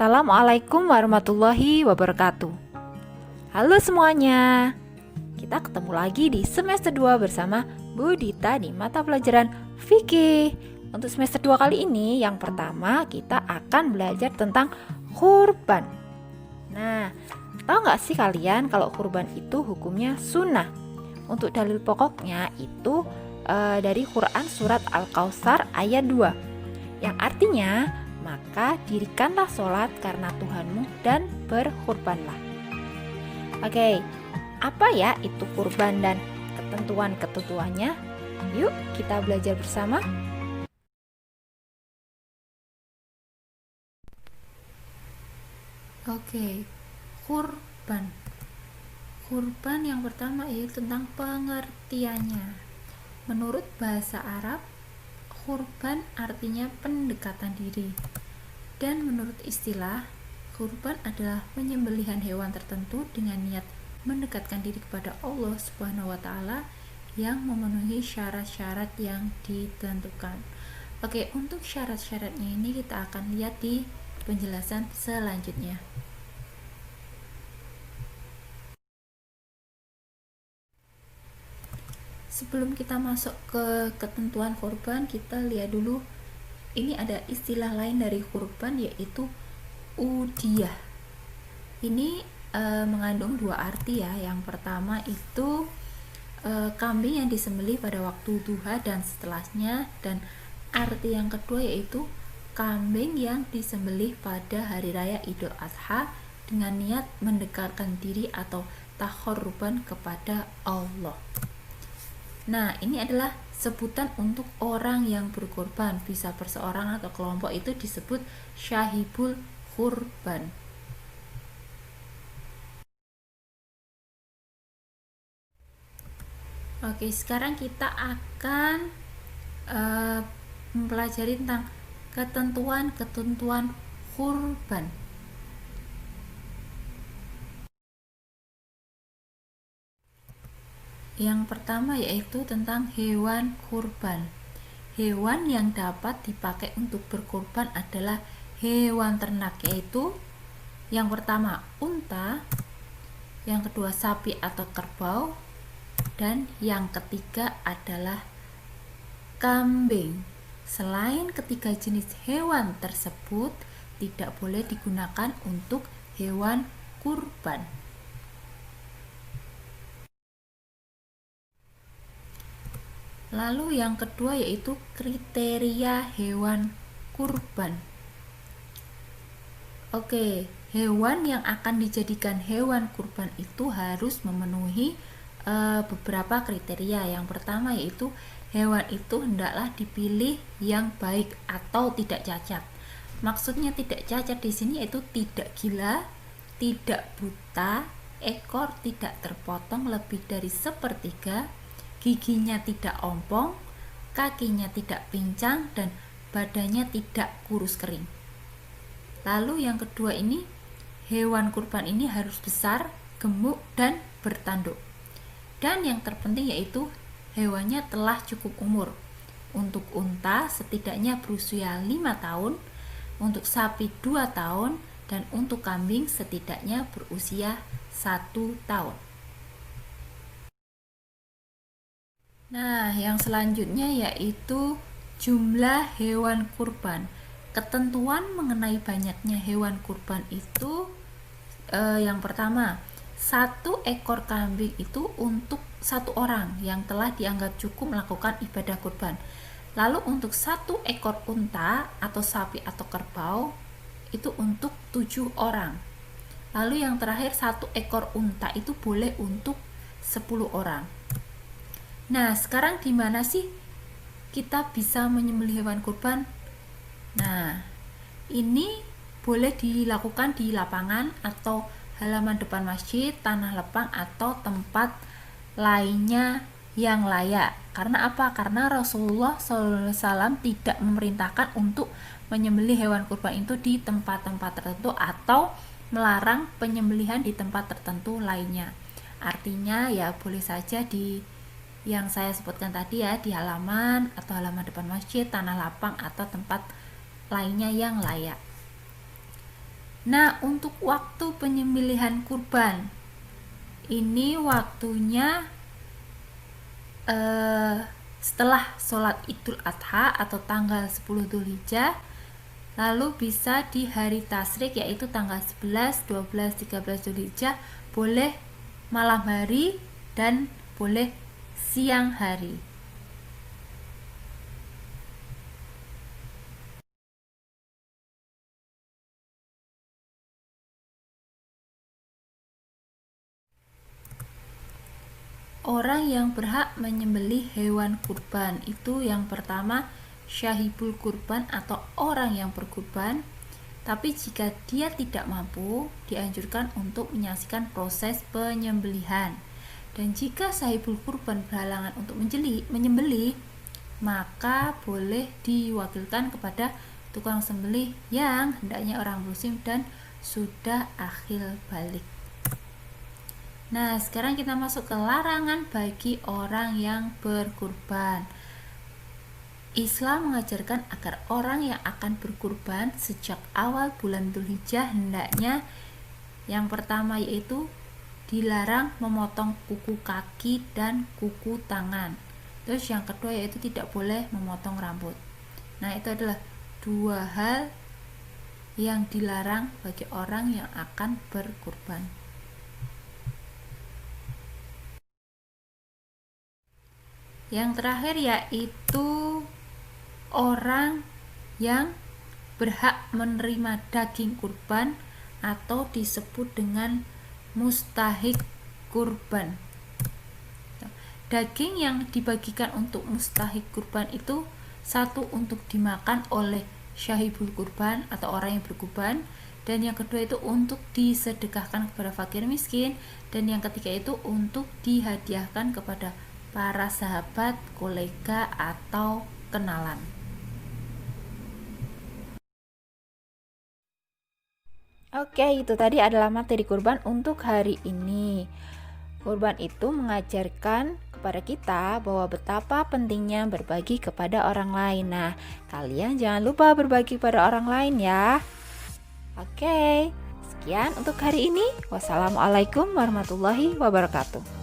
Assalamualaikum warahmatullahi wabarakatuh. Halo semuanya. Kita ketemu lagi di semester 2 bersama Bu Dita di mata pelajaran fikih. Untuk semester 2 kali ini, yang pertama kita akan belajar tentang kurban. Nah, tahu nggak sih kalian kalau kurban itu hukumnya sunnah? Untuk dalil pokoknya itu dari Quran surat Al-Kautsar ayat 2, yang artinya, maka dirikanlah sholat karena Tuhanmu dan berkurbanlah. Oke, apa ya itu kurban dan ketentuan-ketentuannya? Yuk kita belajar bersama. Oke, kurban. Kurban yang pertama yaitu tentang pengertiannya. Menurut bahasa Arab, kurban artinya pendekatan diri. Dan menurut istilah, kurban adalah penyembelihan hewan tertentu dengan niat mendekatkan diri kepada Allah Subhanahu wa taala yang memenuhi syarat-syarat yang ditentukan. Oke, untuk syarat-syaratnya ini kita akan lihat di penjelasan selanjutnya. Sebelum kita masuk ke ketentuan kurban, kita lihat dulu ini ada istilah lain dari kurban yaitu udhiyah. Ini mengandung dua arti ya. Yang pertama itu kambing yang disembelih pada waktu duha dan setelahnya, dan arti yang kedua yaitu kambing yang disembelih pada hari raya Idul Adha dengan niat mendekatkan diri atau taqarruban kepada Allah. Nah, ini adalah sebutan untuk orang yang berkorban, bisa perseorangan atau kelompok, itu disebut syahibul kurban. Oke, sekarang kita akan mempelajari tentang ketentuan-ketentuan kurban. Yang pertama yaitu tentang hewan kurban. Hewan yang dapat dipakai untuk berkurban adalah hewan ternak, yaitu yang pertama unta, yang kedua sapi atau kerbau, dan yang ketiga adalah kambing. Selain ketiga jenis hewan tersebut tidak boleh digunakan untuk hewan kurban. Lalu yang kedua yaitu kriteria hewan kurban. Oke, hewan yang akan dijadikan hewan kurban itu harus memenuhi beberapa kriteria. Yang pertama yaitu hewan itu hendaklah dipilih yang baik atau tidak cacat. Maksudnya tidak cacat di sini yaitu tidak gila, tidak buta, ekor tidak terpotong lebih dari sepertiga, giginya tidak ompong, kakinya tidak pincang, dan badannya tidak kurus kering. Lalu yang kedua ini, hewan kurban ini harus besar, gemuk, dan bertanduk. Dan yang terpenting yaitu hewannya telah cukup umur. Untuk unta setidaknya berusia 5 tahun, untuk sapi 2 tahun, dan untuk kambing setidaknya berusia 1 tahun. Nah, yang selanjutnya yaitu jumlah hewan kurban. Ketentuan mengenai banyaknya hewan kurban itu yang pertama, 1 ekor kambing itu untuk 1 orang yang telah dianggap cukup melakukan ibadah kurban. Lalu untuk 1 ekor unta atau sapi atau kerbau itu untuk 7 orang. Lalu yang terakhir, 1 ekor unta itu boleh untuk 10 orang. Nah, sekarang di mana sih kita bisa menyembelih hewan kurban? Nah, ini boleh dilakukan di lapangan atau halaman depan masjid, tanah lapang, atau tempat lainnya yang layak. Karena apa? Karena Rasulullah SAW tidak memerintahkan untuk menyembelih hewan kurban itu di tempat-tempat tertentu atau melarang penyembelihan di tempat tertentu lainnya. Artinya ya boleh saja di yang saya sebutkan tadi ya, di halaman atau halaman depan masjid, tanah lapang, atau tempat lainnya yang layak. Nah, untuk waktu penyembelihan kurban, ini waktunya setelah sholat Idul Adha atau tanggal 10 Dzulhijjah, lalu bisa di hari tasyrik yaitu tanggal 11, 12, 13 Dzulhijjah, boleh malam hari dan boleh siang hari. Orang yang berhak menyembelih hewan kurban itu yang pertama syahibul kurban atau orang yang berkurban. Tapi jika dia tidak mampu, dianjurkan untuk menyaksikan proses penyembelihan. Dan jika sahibul kurban berhalangan untuk menyembelih, maka boleh diwakilkan kepada tukang sembelih yang hendaknya orang muslim dan sudah akhil balik. Nah, sekarang kita masuk ke larangan bagi orang yang berkurban. Islam mengajarkan agar orang yang akan berkurban sejak awal bulan Dzulhijjah hendaknya yang pertama yaitu dilarang memotong kuku kaki dan kuku tangan. Terus yang kedua yaitu tidak boleh memotong rambut. Nah, itu adalah dua hal yang dilarang bagi orang yang akan berkurban. Yang terakhir yaitu orang yang berhak menerima daging kurban atau disebut dengan mustahik kurban. Daging yang dibagikan untuk mustahik kurban itu satu untuk dimakan oleh syahibul kurban atau orang yang berkurban, dan yang kedua itu untuk disedekahkan kepada fakir miskin, dan yang ketiga itu untuk dihadiahkan kepada para sahabat, kolega, atau kenalan. Oke, itu tadi adalah materi kurban untuk hari ini. Kurban itu mengajarkan kepada kita bahwa betapa pentingnya berbagi kepada orang lain. Nah, kalian jangan lupa berbagi kepada orang lain ya. Oke, sekian untuk hari ini. Wassalamualaikum warahmatullahi wabarakatuh.